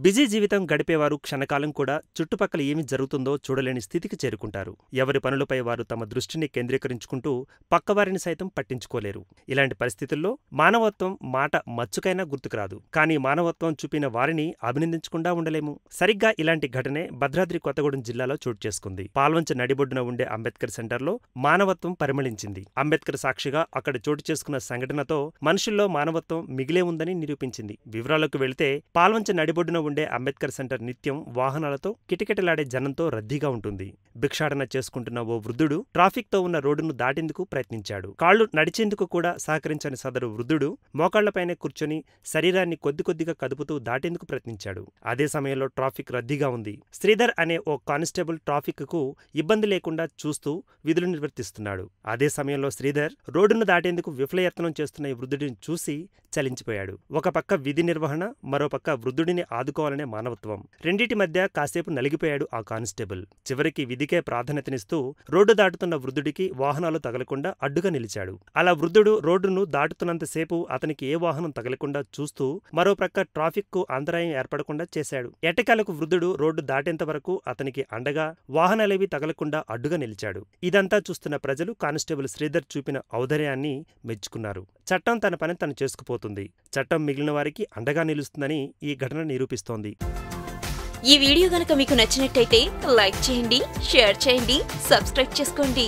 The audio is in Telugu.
బిజీ జీవితం గడిపేవారు క్షణకాలం కూడా చుట్టుపక్కల ఏమి జరుగుతుందో చూడలేని స్థితికి చేరుకుంటారు. ఎవరి పనులపై వారు తమ దృష్టిని కేంద్రీకరించుకుంటూ పక్కవారిని సైతం పట్టించుకోలేరు. ఇలాంటి పరిస్థితుల్లో మానవత్వం మాట మచ్చుకైనా గుర్తుకురాదు. కానీ మానవత్వం చూపిన వారిని అభినందించకుండా ఉండలేము. సరిగ్గా ఇలాంటి ఘటనే భద్రాద్రి కొత్తగూడెం జిల్లాలో చోటు చేసుకుంది. పాల్వంచ నడిబొడ్డున ఉండే అంబేద్కర్ సెంటర్లో మానవత్వం పరిమళించింది. అంబేద్కర్ సాక్షిగా అక్కడ చోటు చేసుకున్న సంఘటనతో మనుషుల్లో మానవత్వం మిగిలే ఉందని నిరూపించింది. వివరాలకు వెళితే పాల్వంచ నడిబొడ్డున ఉండే అంబేద్కర్ సెంటర్ నిత్యం వాహనాలతో కిటకిటలాడే జనంతో రద్దీగా ఉంటుంది. భిక్షాటన చేసుకుంటున్న ఓ వృద్ధుడు ట్రాఫిక్ తో ఉన్న రోడ్డును దాటేందుకు ప్రయత్నించాడు. కాళ్లు నడిచేందుకు కూడా సహకరించని సదరు వృద్ధుడు మోకాళ్లపైనే కూర్చొని శరీరాన్ని కొద్దిగా కదుపుతూ దాటేందుకు ప్రయత్నించాడు. అదే సమయంలో ట్రాఫిక్ రద్దీగా ఉంది. శ్రీధర్ అనే ఓ కానిస్టేబుల్ ట్రాఫిక్ కు ఇబ్బంది లేకుండా చూస్తూ విధులు నిర్వర్తిస్తున్నాడు. అదే సమయంలో శ్రీధర్ రోడ్డును దాటేందుకు విఫలయత్నం చేస్తున్న ఈ వృద్ధుడిని చూసి చలించిపోయాడు. ఒక పక్క విధి నిర్వహణ, మరోపక్క వృద్ధుడిని ఆదుకోవాలనే మానవత్వం. రెండిటి మధ్య కాసేపు నలిగిపోయాడు ఆ కానిస్టేబుల్. చివరికి విధికే ప్రాధాన్యతనిస్తూ రోడ్డు దాటుతున్న వృద్ధుడికి వాహనాలు తగలకుండా అడ్డుగా నిలిచాడు. అలా వృద్ధుడు రోడ్డును దాటుతున్నంతసేపు అతనికి ఏ వాహనం తగలకుండా చూస్తూ మరోప్రక్క ట్రాఫిక్ కు అంతరాయం ఏర్పడకుండా చేశాడు. ఎట్టకేలకు వృద్ధుడు రోడ్డు దాటేంత వరకు అతనికి అండగా వాహనాలేవీ తగలకుండా అడ్డుగా నిలిచాడు. ఇదంతా చూస్తున్న ప్రజలు కానిస్టేబుల్ శ్రీధర్ చూపిన ఔదార్యాన్ని మెచ్చుకున్నారు. చట్టం తన పని తను చేసుకుపోతుంది. చట్టం మిగిలిన వారికి అండగా నిలుస్తుందని ఈ ఘటన నిరూపిస్తోంది. ఈ వీడియో గనుక మీకు నచ్చినట్టయితే లైక్ చేయండి, షేర్ చేయండి, సబ్స్క్రైబ్ చేసుకోండి.